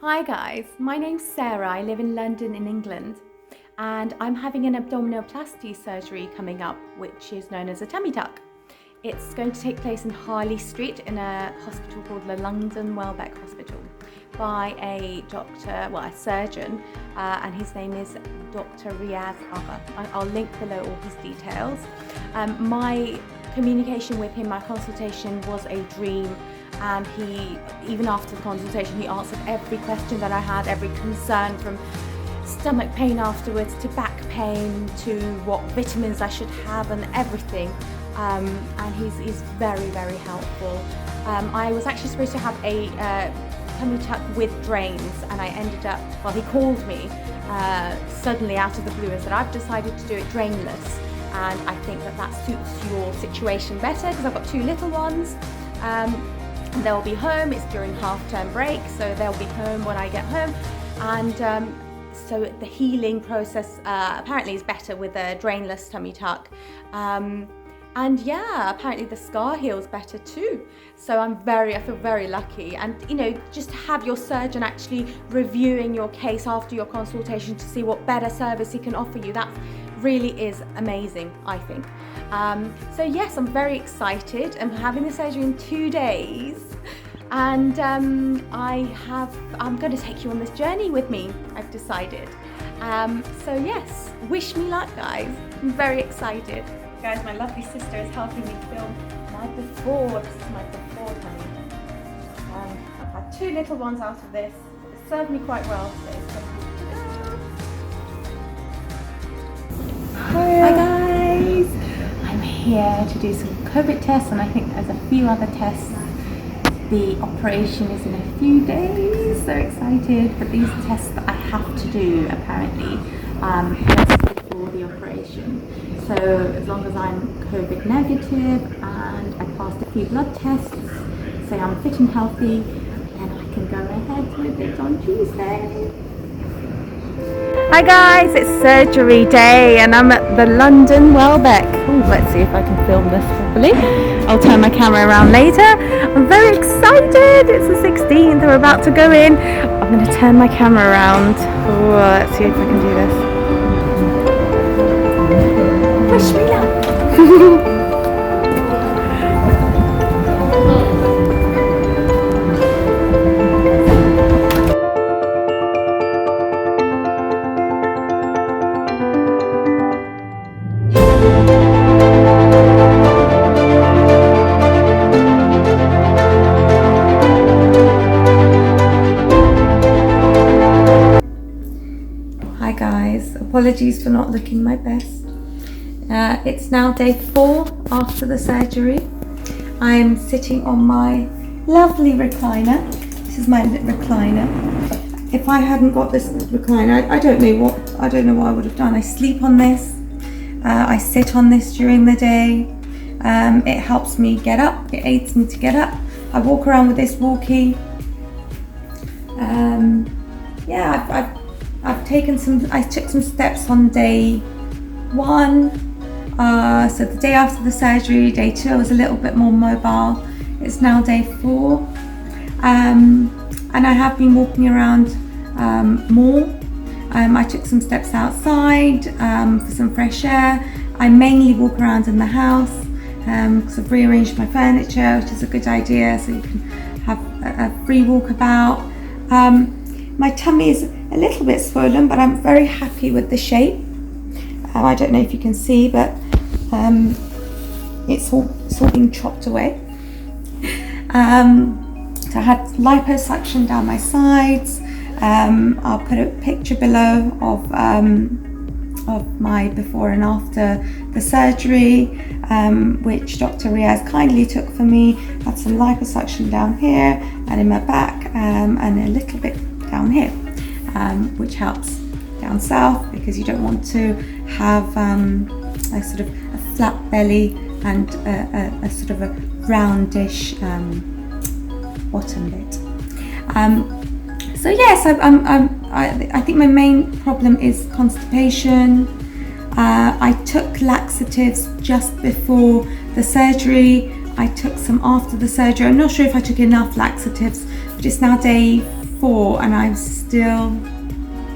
Hi guys, my name's Sarah. I live in London in England and I'm having an abdominoplasty surgery coming up, which is known as a tummy tuck. It's going to take place in Harley Street in a hospital called the London Welbeck Hospital by a surgeon, and his name is Dr Riaz Agha. I'll link below all his details. My communication with him, my consultation was a dream, and he, even after the consultation, he answered every question that I had, every concern, from stomach pain afterwards to back pain to what vitamins I should have and everything. And he's very, very helpful. I was actually supposed to have a tummy tuck with drains, and I ended up, well, he called me suddenly out of the blue and said, I've decided to do it drainless, and I think that suits your situation better because I've got two little ones. They'll be home, it's during half-term break, so they'll be home when I get home, and so the healing process apparently is better with a drainless tummy tuck. And yeah, apparently the scar heals better too. So I feel very lucky. And you know, just to have your surgeon actually reviewing your case after your consultation to see what better service he can offer you, that really is amazing, I think. So yes, I'm very excited. I'm having the surgery in 2 days. And I'm going to take you on this journey with me, I've decided. So yes, wish me luck, guys. I'm very excited. Guys, my lovely sister is helping me film my before. This is my before tummy. I've had two little ones out of this. It served me quite well today. So hi guys! I'm here to do some COVID tests, and I think there's a few other tests. The operation is in a few days. So excited! But these are tests that I have to do apparently just before the operation. So as long as I'm COVID negative and I passed a few blood tests, say I'm fit and healthy, then I can go ahead with it on Tuesday. Hi guys, it's surgery day and I'm at the London Welbeck. Ooh, let's see if I can film this properly. I'll turn my camera around later. I'm very excited. It's the 16th, we're about to go in. I'm going to turn my camera around. Ooh, let's see if I can do this. Wish me luck. Hi guys, apologies for not looking my best. It's now day 4 after the surgery. I'm sitting on my lovely recliner. This is my recliner. If I hadn't got this recliner, I don't know what I would have done. I sleep on this. I sit on this during the day. It helps me get up. It aids me to get up. I walk around with this walkie. Yeah, I took some steps on day 1. So the day after the surgery, day 2, I was a little bit more mobile. It's now day 4, and I have been walking around more. I took some steps outside for some fresh air. I mainly walk around in the house because I've rearranged my furniture, which is a good idea, so you can have a free walkabout. My tummy is a little bit swollen, but I'm very happy with the shape. I don't know if you can see, but it's all being chopped away. So I had liposuction down my sides. I'll put a picture below of my before and after the surgery, which Dr Riaz kindly took for me. Had some liposuction down here and in my back, and a little bit down here, which helps down south because you don't want to have a sort of a flat belly and a sort of a roundish bottom bit. So yes, I think my main problem is constipation. I took laxatives just before the surgery. I took some after the surgery. I'm not sure if I took enough laxatives, but it's now day 4 4 and I still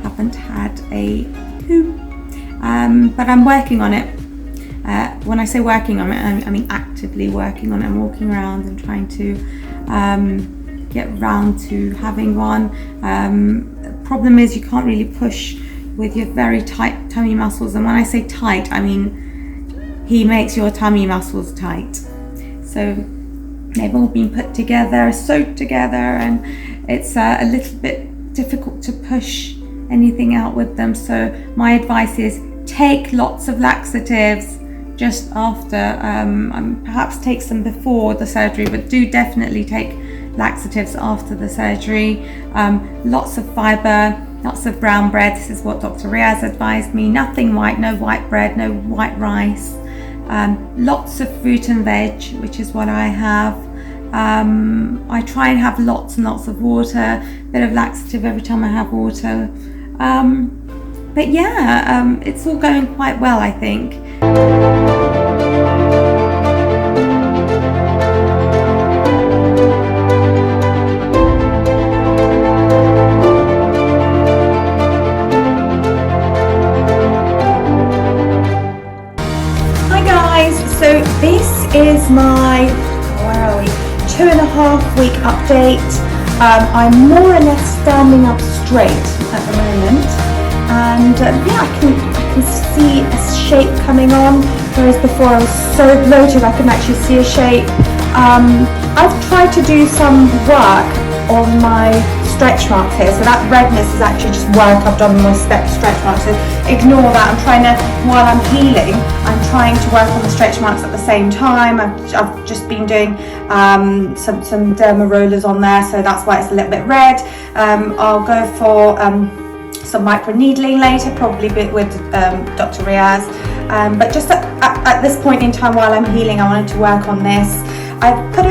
haven't had a poo. But I'm working on it. When I say working on it, I mean actively working on it. I'm walking around and trying to get round to having one. Problem is you can't really push with your very tight tummy muscles, and when I say tight, I mean he makes your tummy muscles tight. So they've all been put together, sewed together, and it's a little bit difficult to push anything out with them. So my advice is take lots of laxatives just after, perhaps take some before the surgery, but do definitely take laxatives after the surgery. Lots of fibre, lots of brown bread. This is what Dr. Riaz advised me. Nothing white, no white bread, no white rice. Lots of fruit and veg, which is what I have. I try and have lots and lots of water, bit of laxative every time I have water. But yeah, it's all going quite well, I think. Hi guys, so this is my, where are we, 2.5 week update. I'm more or less standing up straight at the moment, and yeah, I can see a shape coming on, whereas before I was so bloated I couldn't actually see a shape. I've tried to do some work on my stretch marks here, so that redness is actually just work I've done on my stretch marks, so ignore that. I'm trying to, while I'm healing, I'm trying to work on the stretch marks at the same time. I've just been doing some derma rollers on there, so that's why it's a little bit red. I'll go for some micro needling later, probably with Dr. Riaz, but just at this point in time while I'm healing, I wanted to work on this. I've put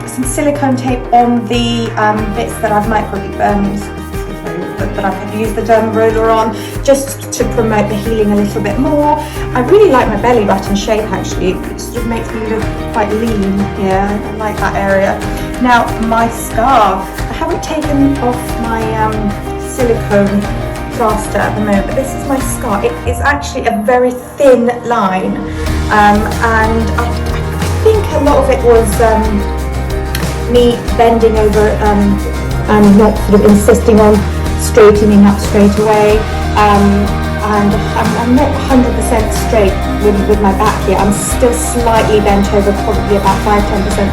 some silicone tape on the bits that I've that I've used the derma roller on, just to promote the healing a little bit more. I really like my belly button shape actually. It sort of makes me look quite lean here. I like that area. Now my scarf, I haven't taken off my silicone plaster at the moment, but this is my scarf. It is actually a very thin line, and I think a lot of it was me bending over and not sort of insisting on straightening up straight away, and I'm not 100% straight with my back here. I'm still slightly bent over, probably about 5-10%,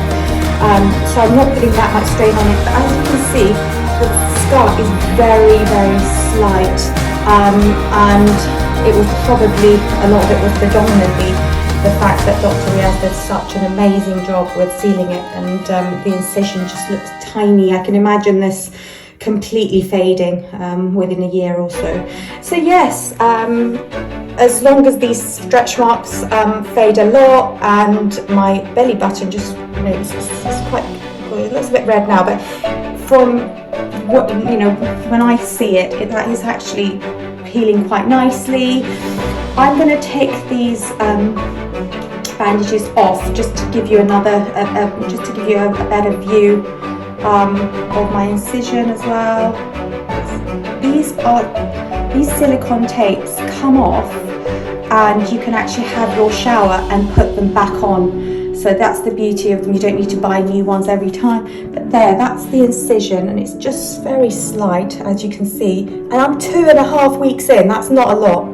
so I'm not putting that much strain on it, but as you can see the scarf is very, very slight, and it was probably, a lot of it was predominantly the fact that Dr. Riaz did such an amazing job with sealing it, and the incision just looks tiny. I can imagine this completely fading within a year or so. So yes, as long as these stretch marks fade a lot, and my belly button just, you know, it's quite, well, it looks a bit red now, but from what, you know, when I see it, that is actually healing quite nicely. I'm going to take these bandages off just to give you another, just to give you a better view of my incision as well. These silicone tapes come off, and you can actually have your shower and put them back on. So that's the beauty of them. You don't need to buy new ones every time. But there, that's the incision, and it's just very slight, as you can see. And I'm 2.5 weeks in. That's not a lot.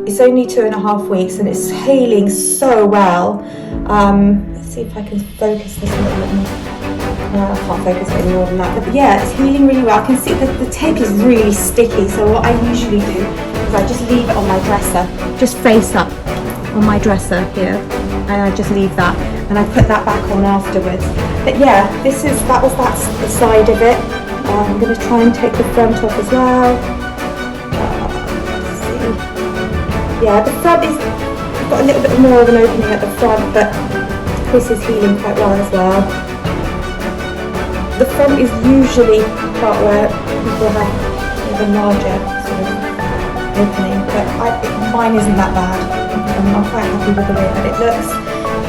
It's only 2.5 weeks, and it's healing so well. Let's see if I can focus this a little bit more. I can't focus any more than that. But yeah, it's healing really well. I can see that the tape is really sticky. So what I usually do is I just leave it on my dresser, just face up on my dresser here, and I just leave that, and I put that back on afterwards. But yeah, that was the side of it. I'm going to try and take the front off as well. Let's see. Yeah, the front is got a little bit more of an opening at the front, but this is healing quite well as well. The front is usually the part where people have even larger sort of opening, but mine isn't that bad. I'm quite happy with the way that it looks.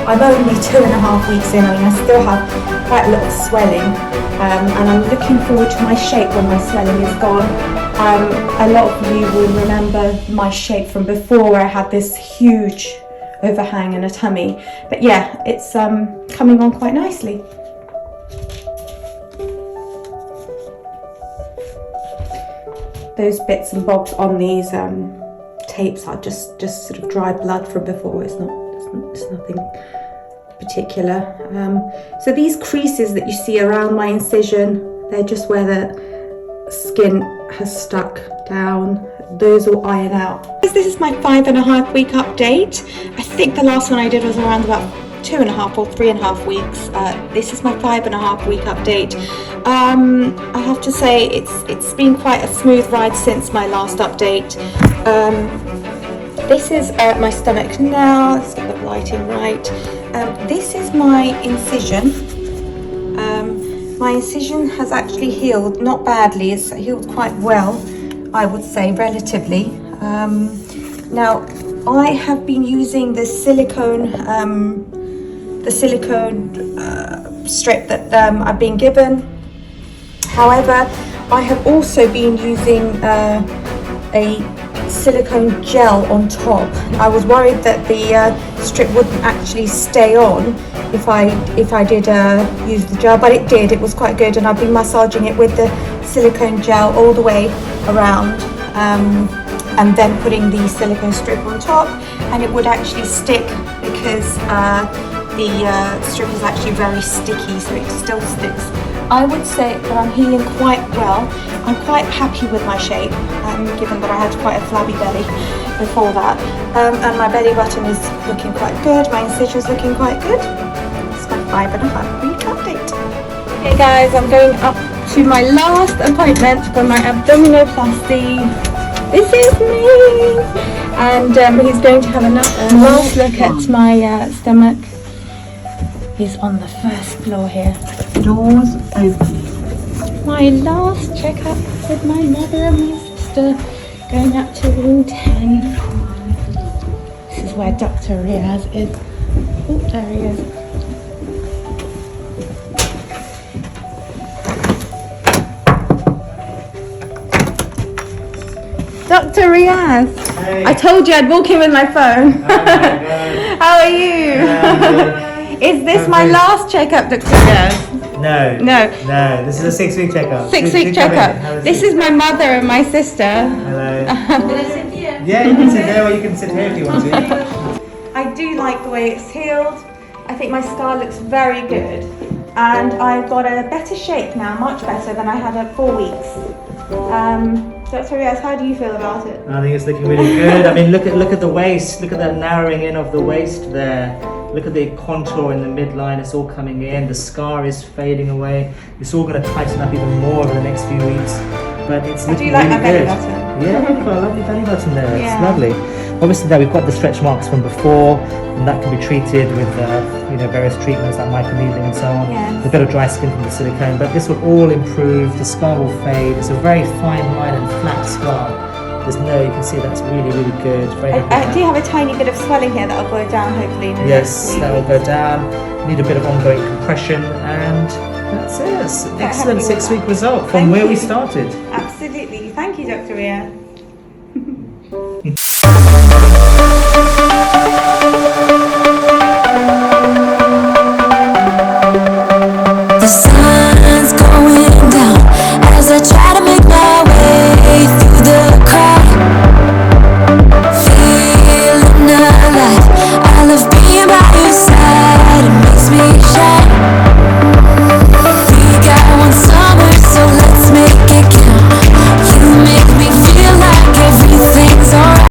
I'm only 2.5 weeks in. I mean, I still have quite a lot of swelling, and I'm looking forward to my shape when my swelling is gone. A lot of you will remember my shape from before, where I had this huge overhang and a tummy, but yeah, it's coming on quite nicely. Those bits and bobs on these tapes are just sort of dry blood from before. It's nothing particular. So these creases that you see around my incision, they're just where the skin has stuck down. Those will iron out. This is my 5.5 week update. I think the last one I did was around about 2.5 or 3.5 weeks. This is my 5.5 week update. I have to say it's been quite a smooth ride since my last update. This is my stomach now. Let's get the lighting right. This is my incision. My incision has actually healed, not badly, it's healed quite well, I would say, relatively. Now, I have been using the silicone strip that I've been given. However, I have also been using a silicone gel on top. I was worried that the strip wouldn't actually stay on if I did use the gel, but it did. It was quite good, and I've been massaging it with the silicone gel all the way around, and then putting the silicone strip on top, and it would actually stick because the strip is actually very sticky, so it still sticks. I would say that I'm healing quite well. I'm quite happy with my shape, given that I had quite a flabby belly before that. And my belly button is looking quite good, my incision's looking quite good. It's my 5.5 week update. Okay guys, I'm going up to my last appointment for my abdominoplasty. This is me! And he's going to have a last look at my stomach. He's on the first floor here. Doors open. My last checkup with my mother and my sister, going up to room 10. This is where Dr Riaz is. Oh, there he is. Dr Riaz, hey. I told you I'd walk in with my phone. How are you? Is this my last checkup, Dr Riaz? No. No, this is a 6-week checkup. 6-week checkup. This is my mother and my sister. Hello. Can I sit here? Yeah, you can sit there, or you can sit here if you want to. I do like the way it's healed. I think my scar looks very good. And I've got a better shape now, much better than I had at 4 weeks. Dr. Riaz, how do you feel about it? I think it's looking really good. I mean, look at the waist. Look at that narrowing in of the waist there. Look at the contour in the midline. It's all coming in. The scar is fading away. It's all going to tighten up even more over the next few weeks. But it's looking really good. Do you like my belly button? Yeah, you've got a lovely belly button there. It's Yeah. lovely. Obviously, there we've got the stretch marks from before, and that can be treated with various treatments like microneedling and so on. Yes. A bit of dry skin from the silicone, but this will all improve. The scar will fade. It's a very fine line and flat scar. You can see that's really, really good. Very happy with I that. do have a tiny bit of swelling here that will go down hopefully in the Yes, next that will go down. Need a bit of ongoing compression, and that's it. Excellent happy with 6-week that. result from Thank where we you. started. Absolutely. Thank you, Dr. Riaz.